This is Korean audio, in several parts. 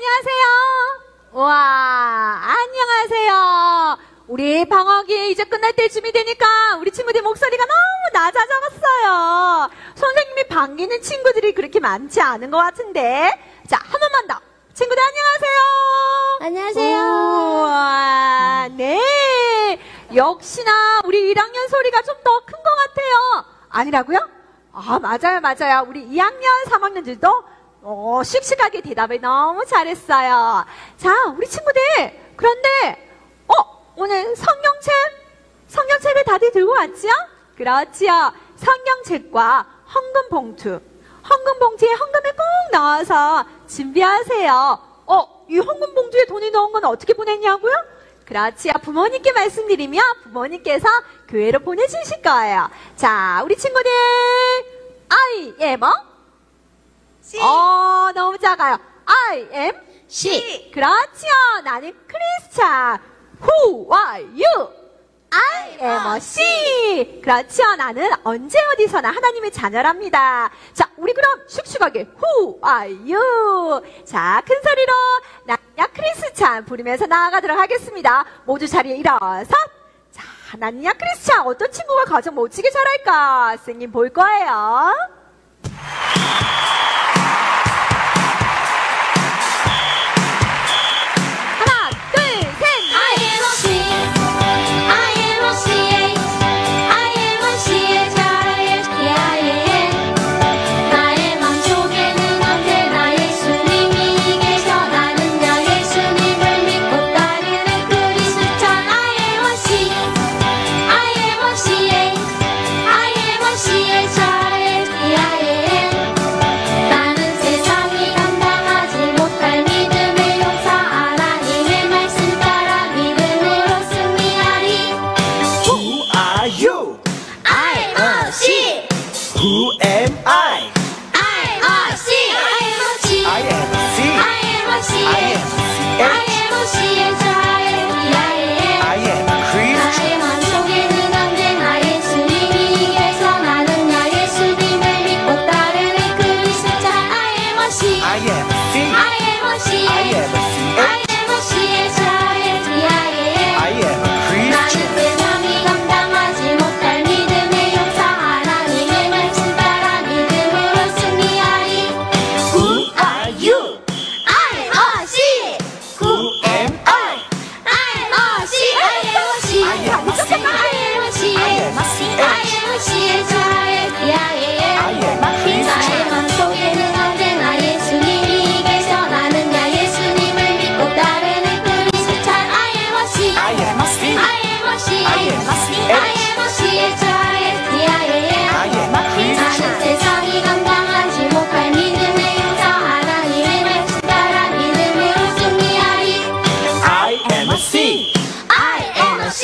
안녕하세요. 와, 안녕하세요. 우리 방학이 이제 끝날 때쯤이 되니까 우리 친구들 목소리가 너무 낮아졌어요. 선생님이 반기는 친구들이 그렇게 많지 않은 것 같은데. 자, 한 번만 더. 친구들 안녕하세요. 안녕하세요. 우와, 네. 역시나 우리 1학년 소리가 좀 더 큰 것 같아요. 아니라고요? 아, 맞아요. 우리 2학년, 3학년들도 씩씩하게 대답을 너무 잘했어요. 자, 우리 친구들. 그런데, 오늘 성경책을 다들 들고 왔죠? 그렇지요. 성경책과 헌금봉투에 헌금을 꼭 넣어서 준비하세요. 이 헌금봉투에 돈이 넣은 건 어떻게 보냈냐고요? 그렇지요. 부모님께 말씀드리면 부모님께서 교회로 보내주실 거예요. 자, 우리 친구들. I am C. 너무 작아요. I am C. 그렇지요. 나는 크리스찬. Who are you? I am a C. 그렇죠. 나는 언제 어디서나 하나님의 자녀랍니다. 자, 우리 그럼 씩씩하게 Who are you? 자, 큰 소리로 나야 크리스찬 부르면서 나아가도록 하겠습니다. 모두 자리에 일어서. 자, 나는야 크리스찬 어떤 친구가 가장 멋지게 잘할까? 선생님 볼 거예요. Who am I? I am C. I am C. I am C. I am C. I am C. I am Christian. 나의 맘속에는 언제나 예수님이 계셔. 나는 예수님을 믿고 따르는 크리스찬. I am C. I am C. I am C. I am C. I am C. I am Christian. 나는 세상이 감당하지 못할 믿음의 용사 하나님의 말씀 따라 믿음으로 승리하리. Who are you? I am C. Who am I? I am C. I am C. I am C. I am C. I am C. I am C. I am 나의 Christian. 맘속에는 언제나 예수님이 계셔. 나는 예수님을 믿고 따르는 크리스찬. I am C. I am C. I am C. I am C. I am C. I am 나는 Christian. 세상이 감당하지 못할 믿음의 용사 하나님의 말씀 따라 믿음으로 승리하리. I am a C. I am C.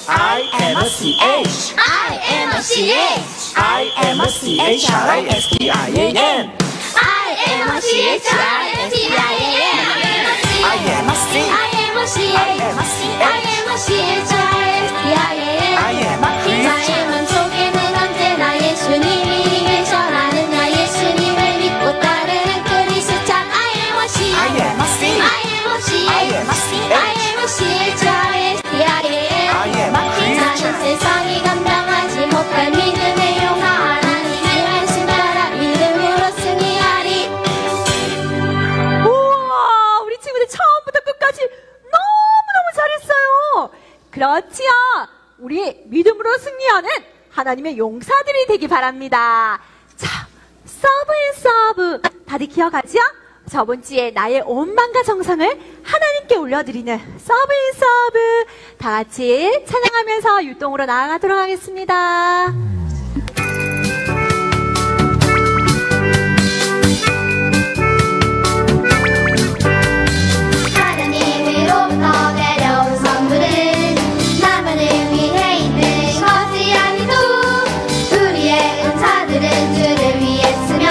I am a CH. I am a CH. I am a CHRISTIAN. I am a CHRISTIAN. I am a C. I am a CH. I am a CH. I am a CHRISTIAN. I am a Christian. 나의 맘속에는 언제나 예수님이 계셔. 나는 예수님을 믿고 따르는 크리스찬. I am a C. I am a C. I am a C. I am a CH. I am a CHRISTIAN. I am a Christian. 나는 세상이 감당하지 못할 믿음의 용사 하나님의 말씀 따라 믿음으로 승리하리. 우와, 우리 친구들 처음부터 끝까지 너무너무 잘했어요. 그렇지요. 우리 믿음으로 승리하는 하나님의 용사들이 되기 바랍니다. 자, 서브. 다들 기억하죠? 저번 주에 나의 온 마음과 정성을 하나님께 올려드리는 서브. 다 같이 찬양하면서 율동으로 나아가도록 하겠습니다. 하나님으로부터 내려온 선물은 나만을 위해 있는 것이 아니도 우리의 은사들은 주를 위해 쓰면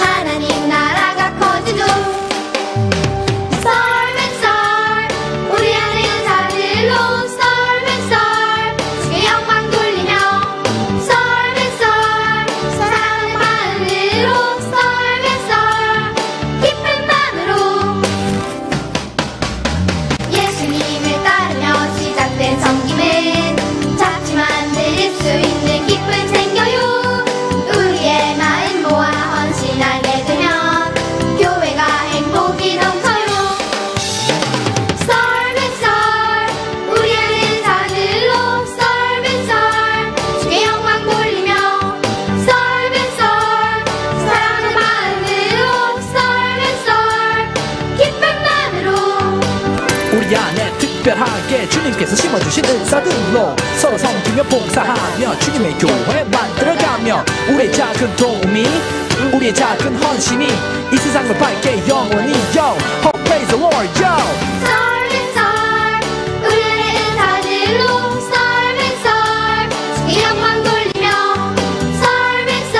하나님 나라가 커지죠. Storm and storm 우리 안의 은사들로 Storm and storm 주의 영광 돌리며 주께서 심어주신 은사들로 서로 섬기며 봉사하며 주님의 교회 만들어가며 우리의 작은 도움이 우리의 작은 헌신이 이 세상을 밝게 영원히 yo Hope praise the Lord yo 썰매썰 우리의 은사들로 썰매썰 이력만 돌리며 썰매썰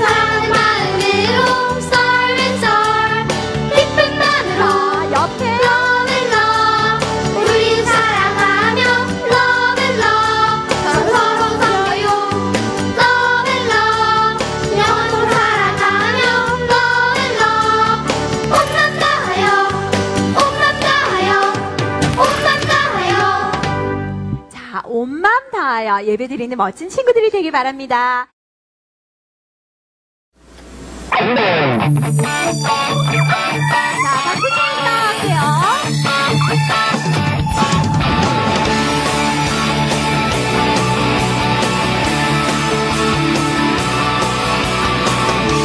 사랑하는 마음으로 썰매썰 기쁜 마음으로 옆에 Love and love 우리 사랑하며 Love and love 서로 섬겨요 Love and love 영원토록 사랑하며 Love and love 온만 다하여 온만 다하여 온만 다하여 자, 온 마음 다하여 예배 드리는 멋진 친구들이 되길 바랍니다. 자, 박수 좀 나갈게요.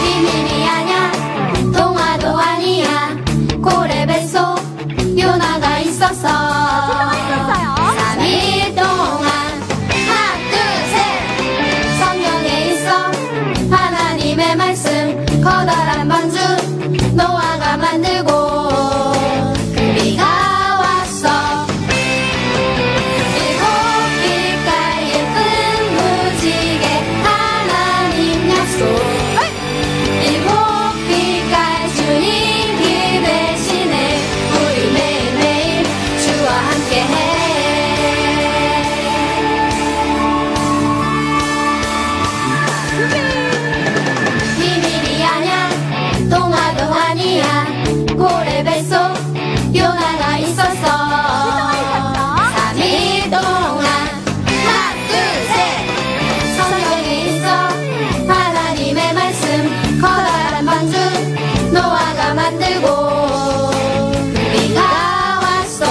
비밀이 아냐 동화도 아니야 고래 뱃속 요나가 있었어 있었어요. 3일 동안 하나 둘셋 성경에 있어 하나님의 말씀 커다란 방주 노아가 만들고 비가 왔어 일곱 빛깔 예쁜 무지개 하나님 약속 일곱 빛깔 주님 길 대신에 우리 매일매일 주와 함께해 비밀이 아냐 동화도 아니야 고래 뱃속 요나가 있었어 3일 동안 하나 둘셋 성경에 있어 하나님의 말씀 커다란 방주 노아가 만들고 비가 왔어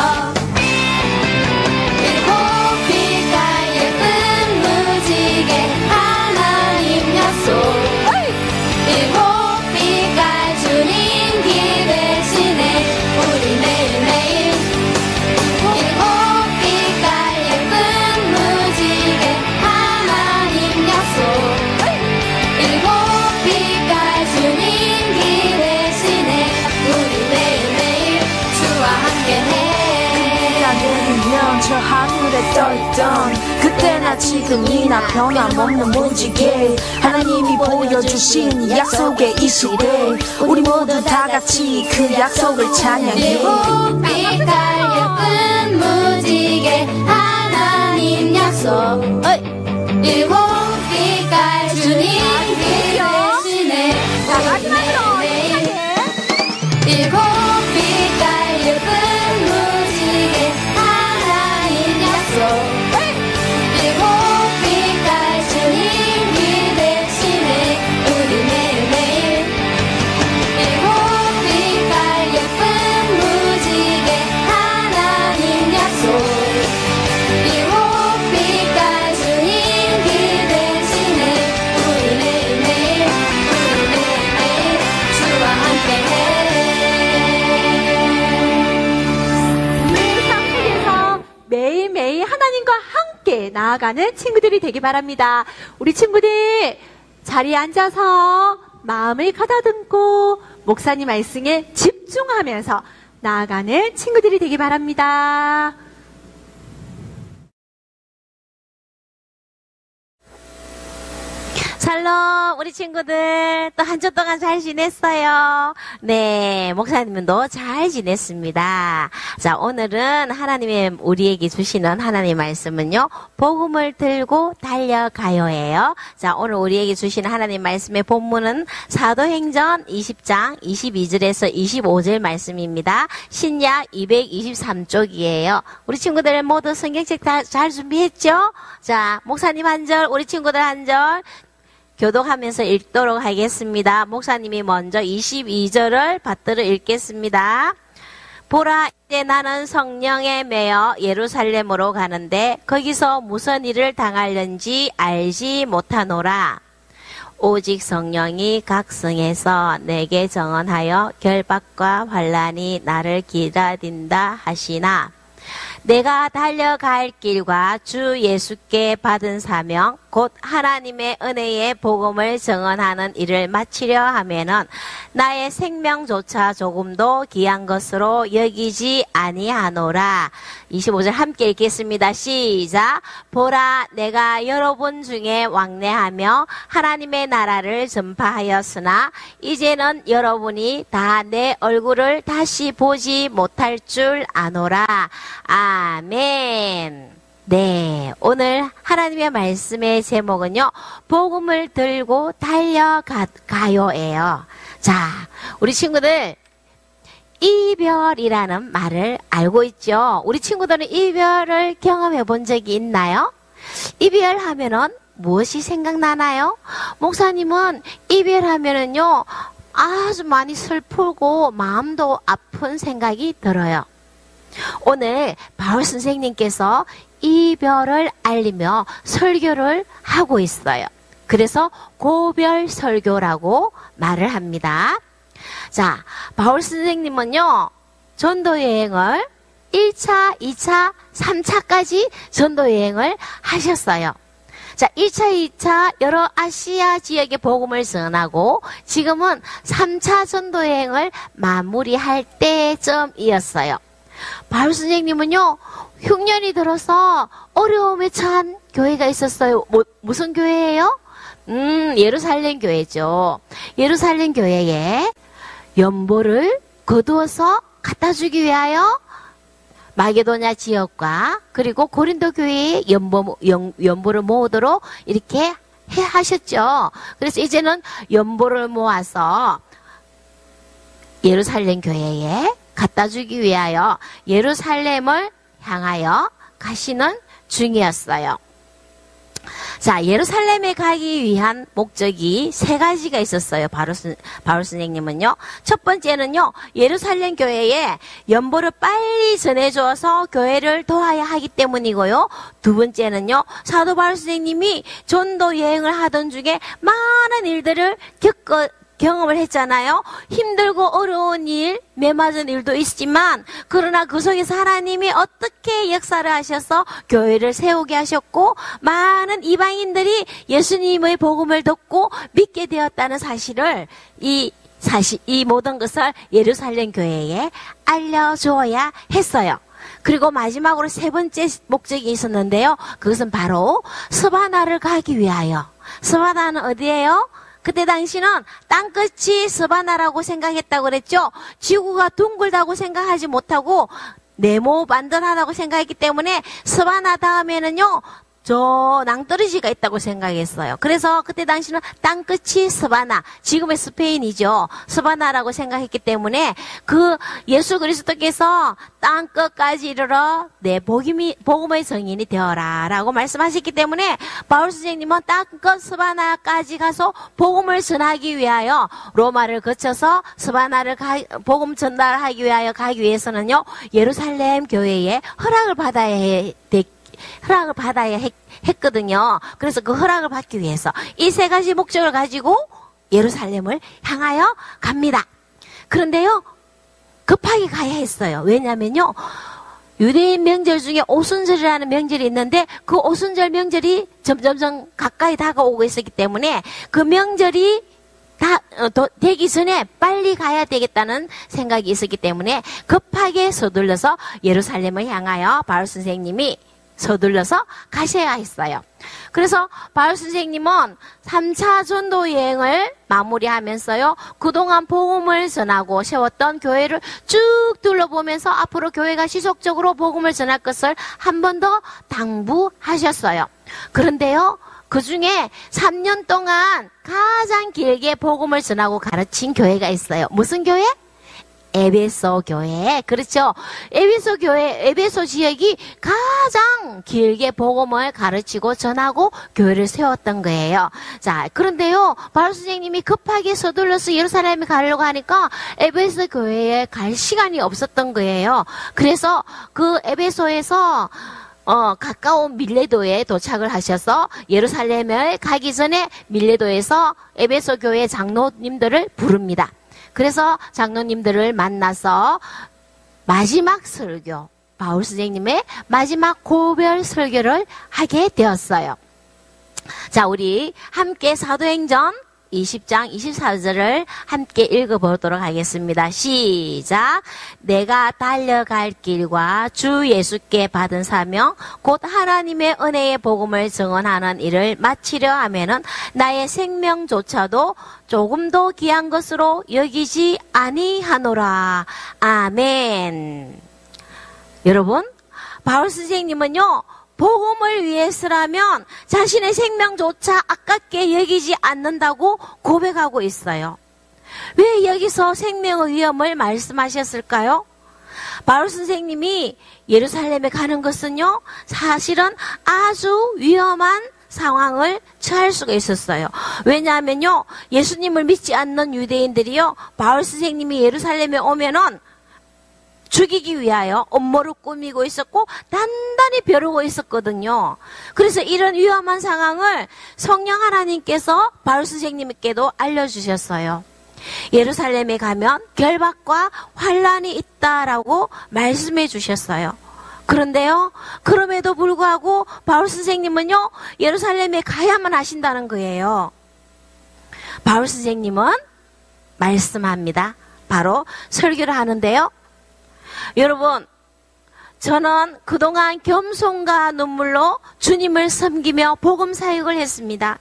일곱 빛깔 예쁜 무지개 하나님 약속 일곱 빛깔 주님 길 대신에 우리 매일매일 일곱 빛깔 예쁜 무지개 하나님 약속 일곱 빛깔 주님 길 대신에 우리 매일매일 주와 함께해 내리면 저 하늘에 떠있던 그때나 지금이나 변함없는 무지개 하나님이 보여주신 약속의 이 시대 우리 모두 다같이 그 약속을 찬양해 일곱 빛깔 예쁜 무지개 하나님 약속 일곱 빛깔 주님 길 대신에 우리 매일매일 일곱 빛깔 예쁜 무지개 하나님 약속 일곱 빛깔 주님 길 대신에 우리 매일매일 일곱 빛깔 예쁜 무지개 하나님 약속 일곱 빛깔 주님 길 대신에 우리 매일매일 주와 함께해 세상 속에서 매일매일 하나님과 함께 나아가는 친구들이 되기 바랍니다. 우리 친구들 자리에 앉아서 마음을 가다듬고 목사님 말씀에 집중하면서 나아가는 친구들이 되기 바랍니다. 샬롬, 우리 친구들 또 한 주 동안 잘 지냈어요? 네, 목사님도 잘 지냈습니다. 자, 오늘은 하나님의 우리에게 주시는 하나님의 말씀은요, 복음을 들고 달려가요예요. 자, 오늘 우리에게 주시는 하나님 말씀의 본문은 사도행전 20장 22절에서 25절 말씀입니다. 신약 223쪽이에요. 우리 친구들 모두 성경책 잘 준비했죠? 자, 목사님 한 절, 우리 친구들 한 절, 교독하면서 읽도록 하겠습니다. 목사님이 먼저 22절을 받들어 읽겠습니다. 보라, 이제 나는 성령에 매여 예루살렘으로 가는데 거기서 무슨 일을 당하려는지 알지 못하노라. 오직 성령이 각성해서 내게 정언하여 결박과 환난이 나를 기다린다 하시나. 내가 달려갈 길과 주 예수께 받은 사명 곧 하나님의 은혜의 복음을 증언하는 일을 마치려 하면은 나의 생명조차 조금도 귀한 것으로 여기지 아니하노라. 25절 함께 읽겠습니다. 시작. 보라, 내가 여러분 중에 왕래하며 하나님의 나라를 전파하였으나 이제는 여러분이 다 내 얼굴을 다시 보지 못할 줄 아노라. 아멘. 네, 오늘 하나님의 말씀의 제목은요, 복음을 들고 달려가요예요. 자, 우리 친구들, 이별이라는 말을 알고 있죠? 우리 친구들은 이별을 경험해 본 적이 있나요? 이별하면은 무엇이 생각나나요? 목사님은 이별하면은요, 아주 많이 슬프고 마음도 아픈 생각이 들어요. 오늘 바울 선생님께서 이별을 알리며 설교를 하고 있어요. 그래서 고별 설교라고 말을 합니다. 자, 바울 선생님은요, 전도 여행을 1차, 2차, 3차까지 전도 여행을 하셨어요. 자, 1차, 2차 여러 아시아 지역의 복음을 전하고 지금은 3차 전도 여행을 마무리할 때쯤이었어요. 바울 선생님은요, 흉년이 들어서 어려움에 처한 교회가 있었어요. 무슨 교회예요? 예루살렘 교회죠. 예루살렘 교회에 연보를 거두어서 갖다 주기 위하여 마게도냐 지역과 그리고 고린도 교회에 연보를 모으도록 이렇게 하셨죠. 그래서 이제는 연보를 모아서 예루살렘 교회에 갖다 주기 위하여 예루살렘을 향하여 가시는 중이었어요. 자, 예루살렘에 가기 위한 목적이 세 가지가 있었어요. 바울 선생님은요. 첫 번째는요, 예루살렘 교회에 연보를 빨리 전해줘서 교회를 도와야 하기 때문이고요. 두 번째는요, 사도 바울 선생님이 전도 여행을 하던 중에 많은 일들을 경험을 했잖아요. 힘들고 어려운 일, 매맞은 일도 있지만 그러나 그 속에서 하나님이 어떻게 역사를 하셔서 교회를 세우게 하셨고 많은 이방인들이 예수님의 복음을 듣고 믿게 되었다는 사실을 이 모든 것을 예루살렘 교회에 알려줘야 했어요. 그리고 마지막으로 세 번째 목적이 있었는데요. 그것은 바로 스바나를 가기 위하여. 스바나는 어디예요? 그때 당시는 땅끝이 스바나라고 생각했다고 그랬죠. 지구가 둥글다고 생각하지 못하고 네모반듯하다고 생각했기 때문에 스바나 다음에는요, 저 낭떠러지가 있다고 생각했어요. 그래서 그때 당시는 땅끝이 스바나, 지금의 스페인이죠. 스바나라고 생각했기 때문에 그 예수 그리스도께서 땅끝까지 이르러 내 복음의 증인이 되어라 라고 말씀하셨기 때문에 바울 선생님은 땅끝 스바나까지 가서 복음을 전하기 위하여 로마를 거쳐서 스바나를 복음 전달하기 위하여 가기 위해서는요, 예루살렘 교회에 허락을 받아야 했거든요. 그래서 그 허락을 받기 위해서 이 세 가지 목적을 가지고 예루살렘을 향하여 갑니다. 그런데요, 급하게 가야 했어요. 왜냐면요, 유대인 명절 중에 오순절이라는 명절이 있는데 그 오순절 명절이 점점 가까이 다가오고 있었기 때문에 그 명절이 되기 전에 빨리 가야 되겠다는 생각이 있었기 때문에 급하게 서둘러서 예루살렘을 향하여 바울 선생님이 서둘러서 가셔야 했어요. 그래서 바울 선생님은 3차 전도 여행을 마무리하면서요, 그동안 복음을 전하고 세웠던 교회를 쭉 둘러보면서 앞으로 교회가 지속적으로 복음을 전할 것을 한 번 더 당부하셨어요. 그런데요, 그 중에 3년 동안 가장 길게 복음을 전하고 가르친 교회가 있어요. 무슨 교회? 에베소 교회. 그렇죠. 에베소 교회, 에베소 지역이 가장 길게 복음을 가르치고 전하고 교회를 세웠던 거예요. 자, 그런데요, 바울 선생님이 급하게 서둘러서 예루살렘에 가려고 하니까 에베소 교회에 갈 시간이 없었던 거예요. 그래서 그 에베소에서 가까운 밀레도에 도착을 하셔서 예루살렘에 가기 전에 밀레도에서 에베소 교회 장로님들을 부릅니다. 그래서 장로님들을 만나서 마지막 설교, 바울 선생님의 마지막 고별 설교를 하게 되었어요. 자, 우리 함께 사도행전 20장 24절을 함께 읽어보도록 하겠습니다. 시작. 내가 달려갈 길과 주 예수께 받은 사명 곧 하나님의 은혜의 복음을 증언하는 일을 마치려 하면은 나의 생명조차도 조금도 귀한 것으로 여기지 아니하노라. 아멘. 여러분, 바울 선생님은요, 복음을 위해서라면 자신의 생명조차 아깝게 여기지 않는다고 고백하고 있어요. 왜 여기서 생명의 위험을 말씀하셨을까요? 바울 선생님이 예루살렘에 가는 것은요, 사실은 아주 위험한 상황을 처할 수가 있었어요. 왜냐하면요, 예수님을 믿지 않는 유대인들이요, 바울 선생님이 예루살렘에 오면은 죽이기 위하여 음모를 꾸미고 있었고 단단히 벼르고 있었거든요. 그래서 이런 위험한 상황을 성령 하나님께서 바울 선생님께도 알려주셨어요. 예루살렘에 가면 결박과 환란이 있다라고 말씀해 주셨어요. 그런데요, 그럼에도 불구하고 바울 선생님은요, 예루살렘에 가야만 하신다는 거예요. 바울 선생님은 말씀합니다. 바로 설교를 하는데요. 여러분, 저는 그동안 겸손과 눈물로 주님을 섬기며 복음 사역을 했습니다.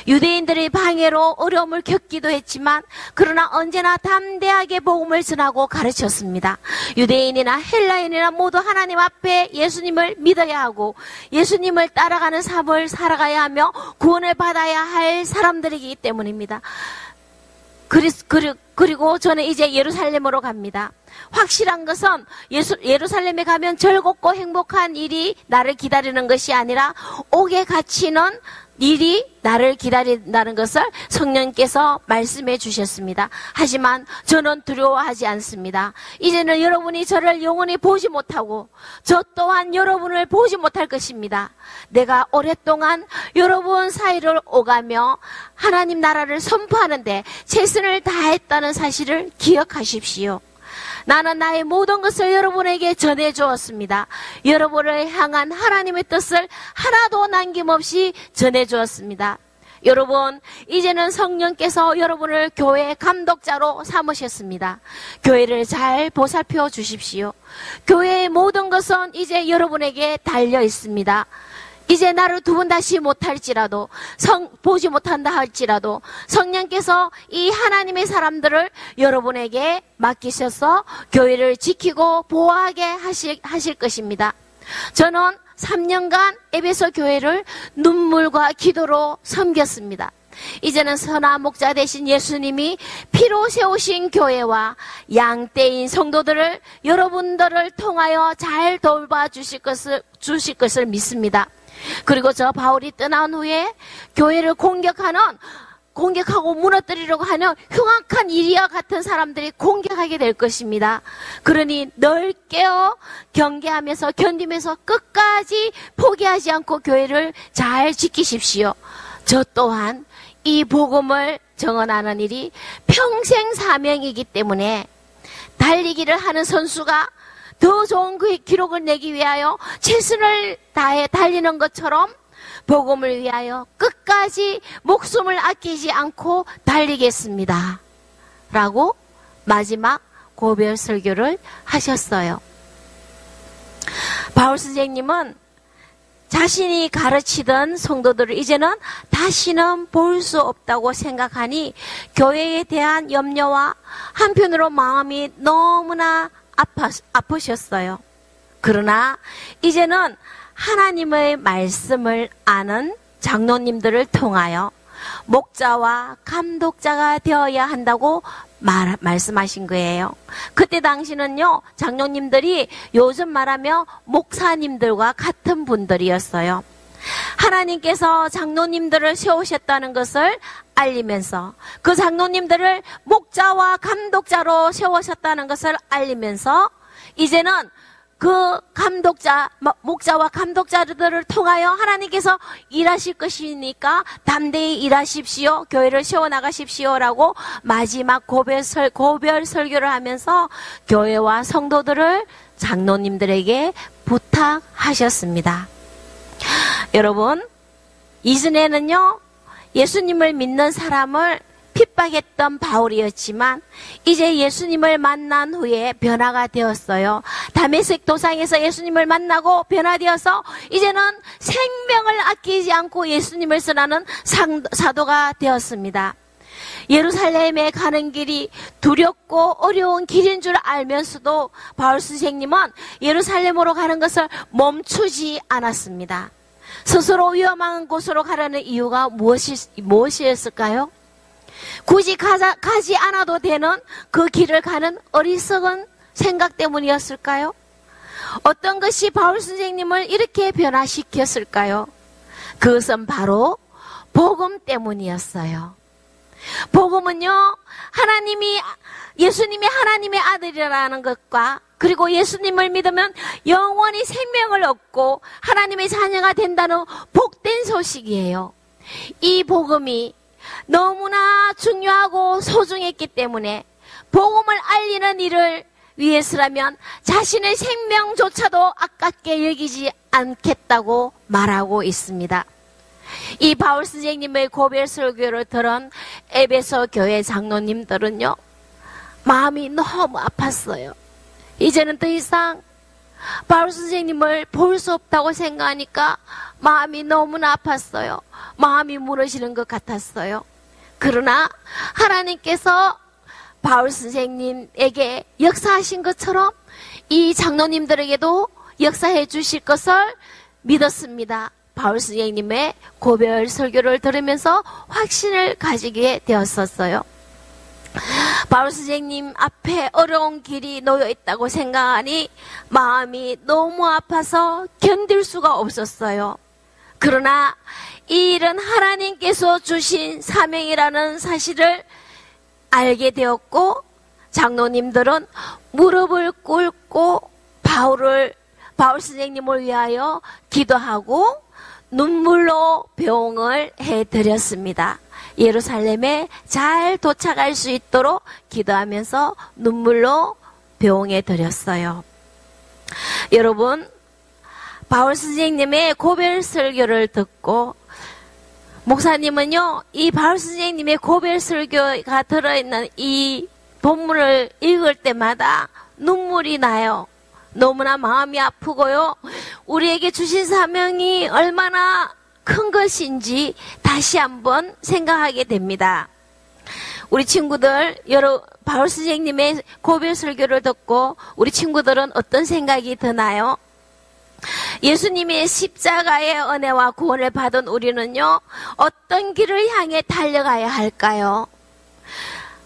유대인들의 방해로 어려움을 겪기도 했지만 그러나 언제나 담대하게 복음을 전하고 가르쳤습니다. 유대인이나 헬라인이나 모두 하나님 앞에 예수님을 믿어야 하고 예수님을 따라가는 삶을 살아가야 하며 구원을 받아야 할 사람들이기 때문입니다. 그리고 저는 이제 예루살렘으로 갑니다. 확실한 것은 예루살렘에 가면 즐겁고 행복한 일이 나를 기다리는 것이 아니라 옥에 갇히는 일이 나를 기다린다는 것을 성령께서 말씀해 주셨습니다. 하지만 저는 두려워하지 않습니다. 이제는 여러분이 저를 영원히 보지 못하고 저 또한 여러분을 보지 못할 것입니다. 내가 오랫동안 여러분 사이를 오가며 하나님 나라를 선포하는데 최선을 다했다는 사실을 기억하십시오. 나는 나의 모든 것을 여러분에게 전해주었습니다. 여러분을 향한 하나님의 뜻을 하나도 남김없이 전해주었습니다. 여러분, 이제는 성령께서 여러분을 교회 감독자로 삼으셨습니다. 교회를 잘 보살펴 주십시오. 교회의 모든 것은 이제 여러분에게 달려 있습니다. 이제 나를 두 번 다시 못할지라도 보지 못한다 할지라도 성령께서 이 하나님의 사람들을 여러분에게 맡기셔서 교회를 지키고 보호하게 하실 것입니다. 저는 3년간 에베소 교회를 눈물과 기도로 섬겼습니다. 이제는 선한 목자 되신 예수님이 피로 세우신 교회와 양떼인 성도들을 여러분들을 통하여 잘 돌봐주실 것을 믿습니다. 그리고 저 바울이 떠난 후에 교회를 공격하고 무너뜨리려고 하는 흉악한 이리와 같은 사람들이 공격하게 될 것입니다. 그러니 늘 깨어 경계하면서 견디면서 끝까지 포기하지 않고 교회를 잘 지키십시오. 저 또한 이 복음을 증언하는 일이 평생 사명이기 때문에 달리기를 하는 선수가 더 좋은 그 기록을 내기 위하여 최선을 다해 달리는 것처럼 복음을 위하여 끝까지 목숨을 아끼지 않고 달리겠습니다. 라고 마지막 고별 설교를 하셨어요. 바울 선생님은 자신이 가르치던 성도들을 이제는 다시는 볼 수 없다고 생각하니 교회에 대한 염려와 한편으로 마음이 너무나 아프셨어요. 그러나 이제는 하나님의 말씀을 아는 장로님들을 통하여 목자와 감독자가 되어야 한다고 말씀하신 거예요. 그때 당시는요, 장로님들이 요즘 말하며 목사님들과 같은 분들이었어요. 하나님께서 장로님들을 세우셨다는 것을 알리면서 그 장로님들을 목자와 감독자로 세우셨다는 것을 알리면서 이제는 그 목자와 감독자들을 통하여 하나님께서 일하실 것이니까 담대히 일하십시오. 교회를 세워나가십시오라고 마지막 고별 설교를 하면서 교회와 성도들을 장로님들에게 부탁하셨습니다. 여러분, 이전에는요, 예수님을 믿는 사람을 핍박했던 바울이었지만 이제 예수님을 만난 후에 변화가 되었어요. 다메섹 도상에서 예수님을 만나고 변화되어서 이제는 생명을 아끼지 않고 예수님을 전하는 사도가 되었습니다. 예루살렘에 가는 길이 두렵고 어려운 길인 줄 알면서도 바울 선생님은 예루살렘으로 가는 것을 멈추지 않았습니다. 스스로 위험한 곳으로 가려는 이유가 무엇이었을까요? 굳이 가지 않아도 되는 그 길을 가는 어리석은 생각 때문이었을까요? 어떤 것이 바울 선생님을 이렇게 변화시켰을까요? 그것은 바로 복음 때문이었어요. 복음은요, 예수님이 하나님의 아들이라는 것과 그리고 예수님을 믿으면 영원히 생명을 얻고 하나님의 자녀가 된다는 복된 소식이에요. 이 복음이 너무나 중요하고 소중했기 때문에 복음을 알리는 일을 위해서라면 자신의 생명조차도 아깝게 여기지 않겠다고 말하고 있습니다. 이 바울 선생님의 고별 설교를 들은 에베소 교회 장로님들은요, 마음이 너무 아팠어요. 이제는 더 이상 바울 선생님을 볼 수 없다고 생각하니까 마음이 너무나 아팠어요. 마음이 무너지는 것 같았어요. 그러나 하나님께서 바울 선생님에게 역사하신 것처럼 이 장로님들에게도 역사해 주실 것을 믿었습니다. 바울 선생님의 고별 설교를 들으면서 확신을 가지게 되었었어요. 바울 선생님 앞에 어려운 길이 놓여 있다고 생각하니 마음이 너무 아파서 견딜 수가 없었어요. 그러나 이 일은 하나님께서 주신 사명이라는 사실을 알게 되었고, 장로님들은 무릎을 꿇고 바울 선생님을 위하여 기도하고 눈물로 병을 해드렸습니다. 예루살렘에 잘 도착할 수 있도록 기도하면서 눈물로 병에 드렸어요. 여러분, 바울 선생님의 고별 설교를 듣고 목사님은요, 이 바울 선생님의 고별 설교가 들어있는 이 본문을 읽을 때마다 눈물이 나요. 너무나 마음이 아프고요, 우리에게 주신 사명이 얼마나 큰 것인지 다시 한번 생각하게 됩니다. 우리 친구들, 바울 선생님의 고별 설교를 듣고 우리 친구들은 어떤 생각이 드나요? 예수님의 십자가의 은혜와 구원을 받은 우리는요, 어떤 길을 향해 달려가야 할까요?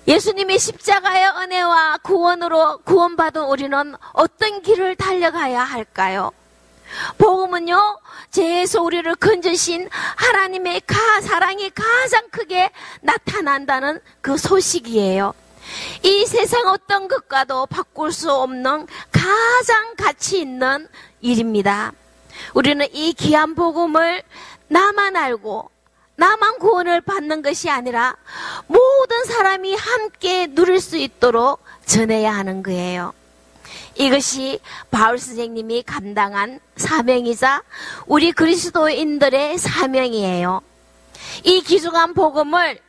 예수님의 십자가의 은혜와 구원으로 구원받은 우리는 어떤 길을 달려가야 할까요? 복음은요, 죄에서 우리를 건져신 하나님의 사랑이 가장 크게 나타난다는 그 소식이에요. 이 세상 어떤 것과도 바꿀 수 없는 가장 가치 있는 일입니다. 우리는 이 귀한 복음을 나만 알고 나만 구원을 받는 것이 아니라 모든 사람이 함께 누릴 수 있도록 전해야 하는 거예요. 이것이 바울 선생님이 감당한 사명이자 우리 그리스도인들의 사명이에요. 이 귀중한 복음을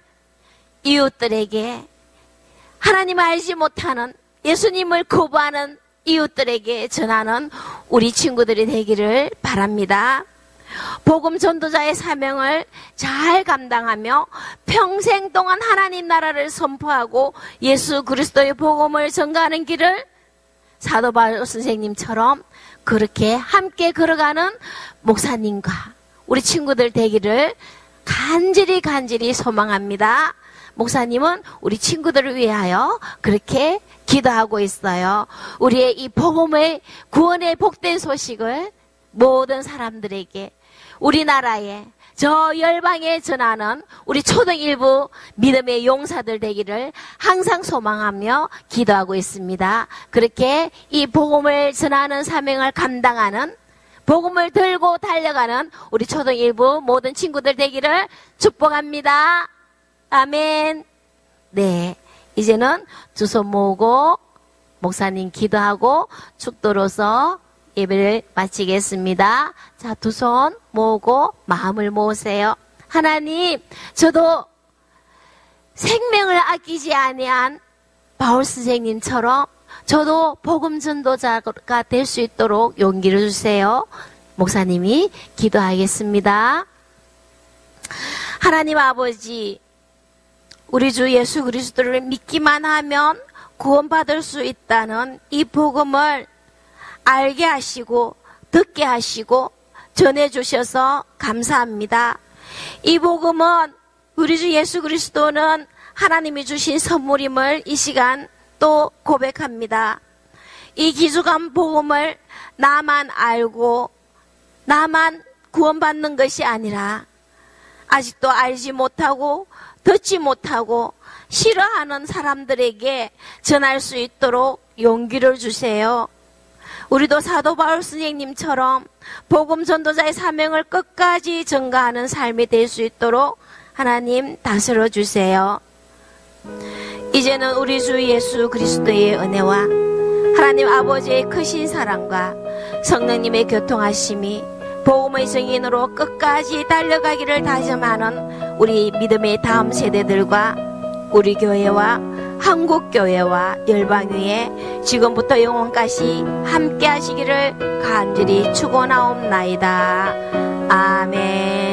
이웃들에게, 하나님을 알지 못하는, 예수님을 거부하는 이웃들에게 전하는 우리 친구들이 되기를 바랍니다. 복음 전도자의 사명을 잘 감당하며 평생 동안 하나님 나라를 선포하고 예수 그리스도의 복음을 전가하는 길을 사도 바울 선생님처럼 그렇게 함께 걸어가는 목사님과 우리 친구들 되기를 간절히 소망합니다. 목사님은 우리 친구들을 위하여 그렇게 기도하고 있어요. 우리의 이 복음의 구원의 복된 소식을 모든 사람들에게, 우리나라에, 저 열방에 전하는 우리 초등일부 믿음의 용사들 되기를 항상 소망하며 기도하고 있습니다. 그렇게 이 복음을 전하는 사명을 감당하는, 복음을 들고 달려가는 우리 초등일부 모든 친구들 되기를 축복합니다. 아멘. 네, 이제는 두 손 모으고 목사님 기도하고 축도로서 예배를 마치겠습니다. 자, 두 손 모으고 마음을 모으세요. 하나님, 저도 생명을 아끼지 아니한 바울 선생님처럼 저도 복음 전도자가 될 수 있도록 용기를 주세요. 목사님이 기도하겠습니다. 하나님 아버지, 우리 주 예수 그리스도를 믿기만 하면 구원받을 수 있다는 이 복음을 알게 하시고 듣게 하시고 전해주셔서 감사합니다. 이 복음은 우리 주 예수 그리스도는 하나님이 주신 선물임을 이 시간 또 고백합니다. 이 기중한 복음을 나만 알고 나만 구원받는 것이 아니라 아직도 알지 못하고 듣지 못하고 싫어하는 사람들에게 전할 수 있도록 용기를 주세요. 우리도 사도 바울 선생님처럼 복음 전도자의 사명을 끝까지 전가하는 삶이 될 수 있도록 하나님 다스려 주세요. 이제는 우리 주 예수 그리스도의 은혜와 하나님 아버지의 크신 사랑과 성령님의 교통하심이 복음의 증인으로 끝까지 달려가기를 다짐하는 우리 믿음의 다음 세대들과 우리 교회와 한국교회와 열방위에 지금부터 영원까지 함께 하시기를 간절히 축원하옵나이다. 아멘.